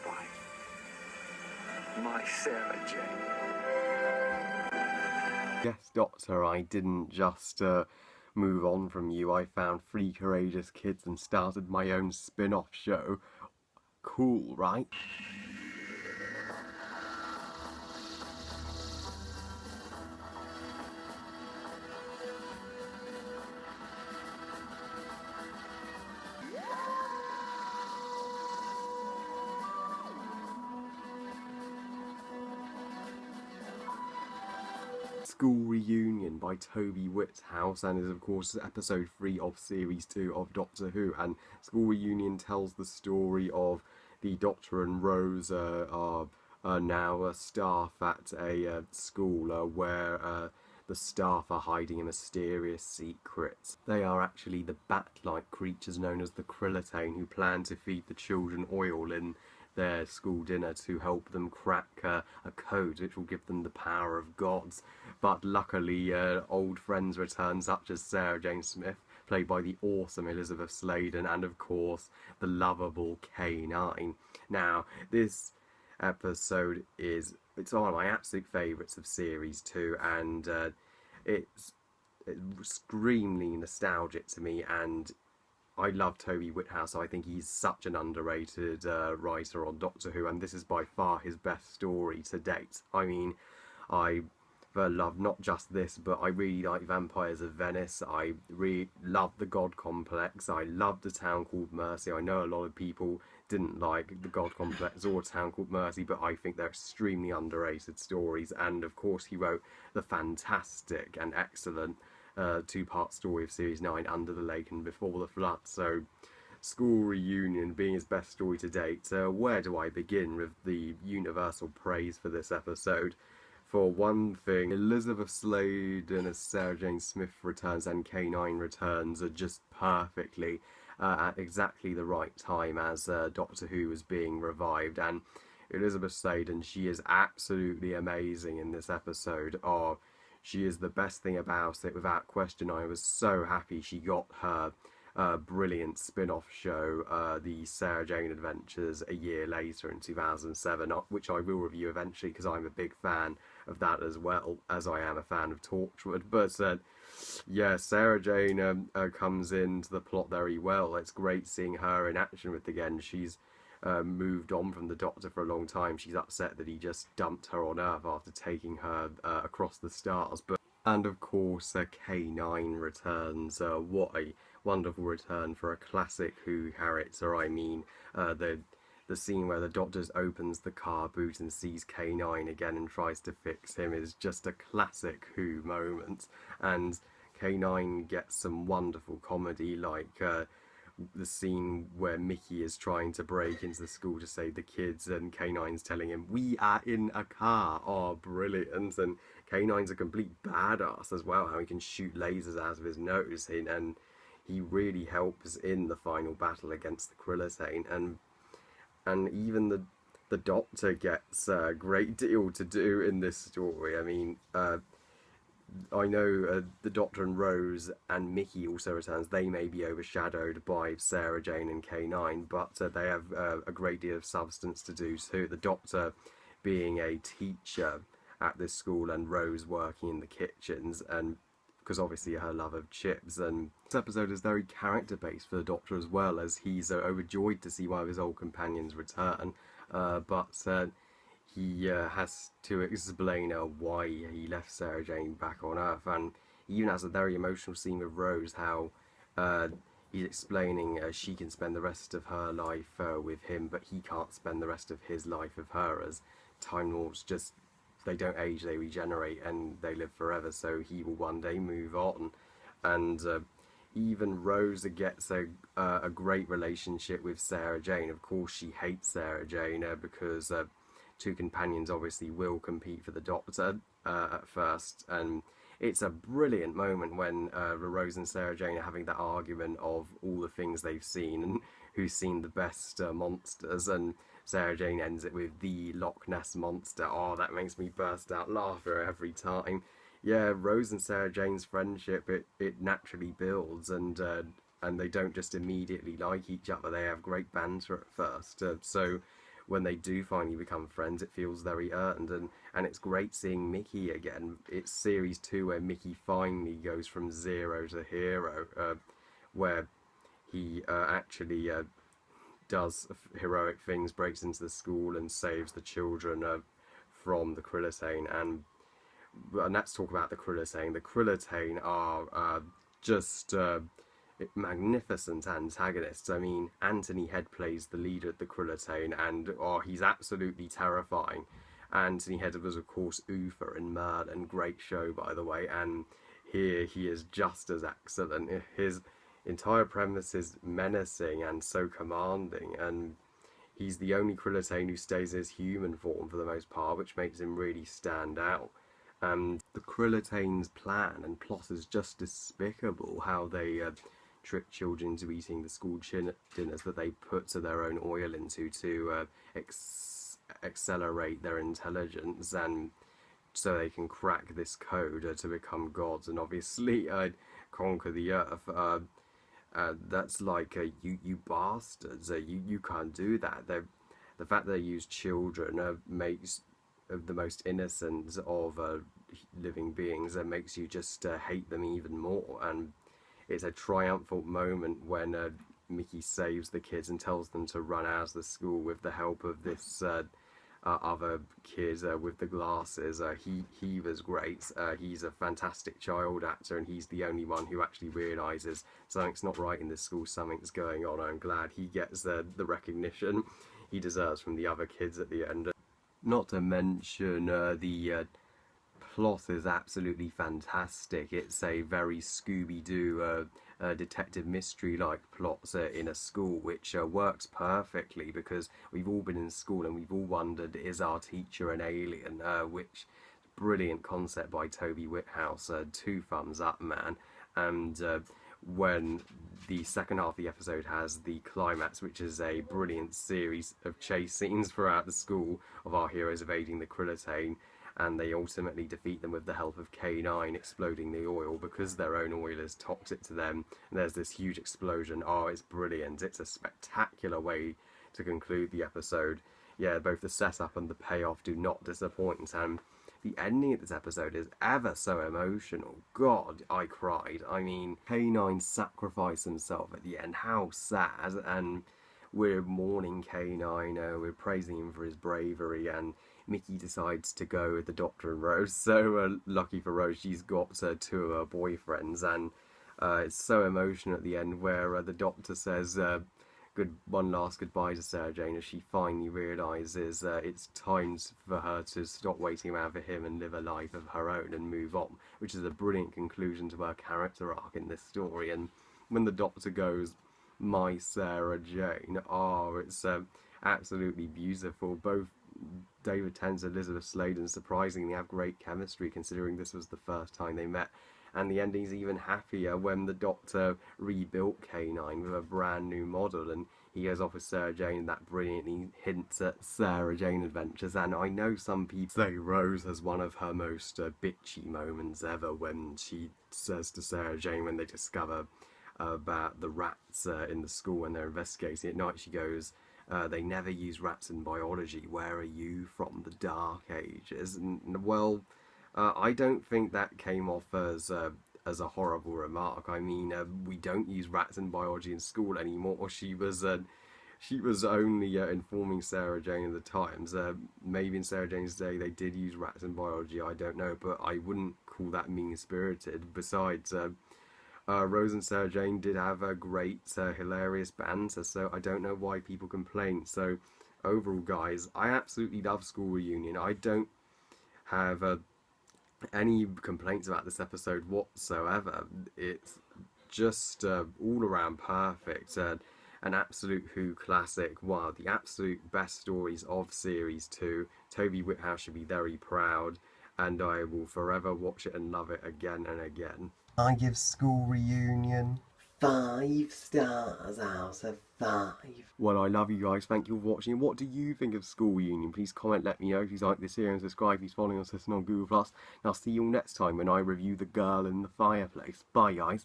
wife, my Sarah Jane. Yes, Doctor, I didn't just move on from you. I found 3 courageous kids and started my own spin-off show. Cool, right? School Reunion by Toby Whithouse, and is of course episode 3 of series 2 of Doctor Who. And School Reunion tells the story of the Doctor and Rose are now staff at a school where the staff are hiding a mysterious secret. They are actually the bat-like creatures known as the Krillitane, who plan to feed the children oil in their school dinner to help them crack a code which will give them the power of gods. But luckily old friends return, such as Sarah Jane Smith, played by the awesome Elizabeth Sladen, and of course the lovable K9. Now this episode it's one of my absolute favourites of series 2, and it's extremely nostalgic to me, and I love Toby Whithouse. So I think he's such an underrated writer on Doctor Who, and this is by far his best story to date. I mean, I love not just this, but I really like Vampires of Venice. I really love the God Complex. I loved A Town Called Mercy. I know a lot of people didn't like the God Complex or A Town Called Mercy, but I think they're extremely underrated stories. And of course he wrote the fantastic and excellent 2-part story of Series 9, Under the Lake and Before the Flood. So School Reunion being his best story to date, where do I begin with the universal praise for this episode? For one thing, Elizabeth Sladen as Sarah Jane Smith returns and K9 returns are just perfectly at exactly the right time as Doctor Who is being revived. And Elizabeth Sladen, she is absolutely amazing in this episode. She is the best thing about it, without question. I was so happy she got her brilliant spin-off show, the Sarah Jane Adventures, a year later in 2007, which I will review eventually because I'm a big fan of that as well, as I am a fan of Torchwood. But yeah, Sarah Jane comes into the plot very well. It's great seeing her in action with again. She's moved on from the Doctor for a long time. She's upset that he just dumped her on Earth after taking her across the stars. And of course K9 returns. What a wonderful return for a classic Who character. I mean, the scene where the Doctor opens the car boot and sees K9 again and tries to fix him is just a classic Who moment. And K9 gets some wonderful comedy, like the scene where Mickey is trying to break into the school to save the kids, and K9's telling him, "We are in a car." Oh, brilliant. And K9's a complete badass as well, how he can shoot lasers out of his nose, and he really helps in the final battle against the Krillitane. And even the Doctor gets a great deal to do in this story. I mean, I know the Doctor and Rose and Mickey also returns. They may be overshadowed by Sarah Jane and K9, but they have a great deal of substance to do too. The Doctor being a teacher at this school and Rose working in the kitchens, and because obviously her love of chips. And this episode is very character based for the Doctor as well, as he's overjoyed to see one of his old companions return, but he has to explain why he left Sarah Jane back on Earth. And he even has a very emotional scene with Rose, how he's explaining she can spend the rest of her life with him, but he can't spend the rest of his life with her, as Time Lords just, they don't age, they regenerate, and they live forever, so he will one day move on. And even Rose gets a great relationship with Sarah Jane. Of course she hates Sarah Jane because 2 companions obviously will compete for the Doctor at first, and it's a brilliant moment when Rose and Sarah Jane are having that argument of all the things they've seen and who's seen the best monsters, and Sarah Jane ends it with the Loch Ness Monster. Oh, that makes me burst out laughter every time. Yeah, Rose and Sarah Jane's friendship, it naturally builds, and they don't just immediately like each other. They have great banter at first. So when they do finally become friends, it feels very earned, and it's great seeing Mickey again. It's series 2 where Mickey finally goes from zero to hero, where he actually does heroic things, breaks into the school and saves the children from the Krillitane. And let's talk about the Krillitane. The Krillitane are just magnificent antagonists. I mean, Anthony Head plays the leader of the Krillitane, and he's absolutely terrifying. Anthony Head was, of course, Uther in Merlin. Great show, by the way, and here he is just as excellent. His entire premise is menacing and so commanding, and he's the only Krillitane who stays in his human form for the most part, which makes him really stand out. And the Krillitane's plan and plot is just despicable, how they trick children into eating the school dinners that they put their own oil into to accelerate their intelligence, and so they can crack this code to become gods and obviously conquer the earth. That's like, you bastards, you can't do that. The fact that they use children makes the most innocent of living beings, makes you just hate them even more. And it's a triumphant moment when Mickey saves the kids and tells them to run out of the school with the help of this other kid with the glasses. He was great. He's a fantastic child actor, and he's the only one who actually realises something's not right in this school, something's going on. I'm glad he gets the recognition he deserves from the other kids at the end. Not to mention the plot is absolutely fantastic. It's a very Scooby-Doo detective mystery-like plot in a school, which works perfectly because we've all been in school and we've all wondered, is our teacher an alien? Which brilliant concept by Toby Whithouse. 2 thumbs up, man. And when the second half of the episode has the climax, which is a brilliant series of chase scenes throughout the school of our heroes evading the Krillitane, and they ultimately defeat them with the help of K9 exploding the oil because their own oil is toxic to them. And there's this huge explosion. Oh, it's brilliant. It's a spectacular way to conclude the episode. Yeah, both the setup and the payoff do not disappoint, and the ending of this episode is ever so emotional. God, I cried. I mean, K9 sacrificed himself at the end. How sad. And we're mourning K9, we're praising him for his bravery, and Mickey decides to go with the Doctor and Rose. So lucky for Rose, she's got 2 of her boyfriends, and it's so emotional at the end where the Doctor says one last goodbye to Sarah Jane as she finally realises it's time for her to stop waiting around for him and live a life of her own and move on, which is a brilliant conclusion to her character arc in this story. And when the Doctor goes, "My Sarah Jane," oh, it's absolutely beautiful. Both David Tennant and Elizabeth Sladen surprisingly have great chemistry, considering this was the first time they met. And the ending's even happier when the Doctor rebuilt K9 with a brand new model, and he goes off with Sarah Jane, and that brilliantly hints at Sarah Jane adventures. And I know some people say Rose has one of her most bitchy moments ever when she says to Sarah Jane, when they discover about the rats in the school when they're investigating at night, she goes, "They never use rats in biology. Where are you from? The Dark Ages?" And well, I don't think that came off as a horrible remark. I mean, we don't use rats in biology in school anymore. She was only informing Sarah Jane of the times. Maybe in Sarah Jane's day they did use rats in biology. I don't know, but I wouldn't call that mean-spirited. Besides, Rose and Sarah Jane did have a great, hilarious banter, so I don't know why people complain. So, overall, guys, I absolutely love School Reunion. I don't have any complaints about this episode whatsoever. It's just all around perfect. An absolute Who classic. One of the absolute best stories of Series 2. Toby Whithouse should be very proud, and I will forever watch it and love it again and again. I give School Reunion 5 stars out of 5. Well, I love you guys. Thank you for watching. What do you think of School Reunion? Please comment, let me know. If you like this video and subscribe, please follow us on Google+. And I'll see you all next time when I review The Girl in the Fireplace. Bye, guys.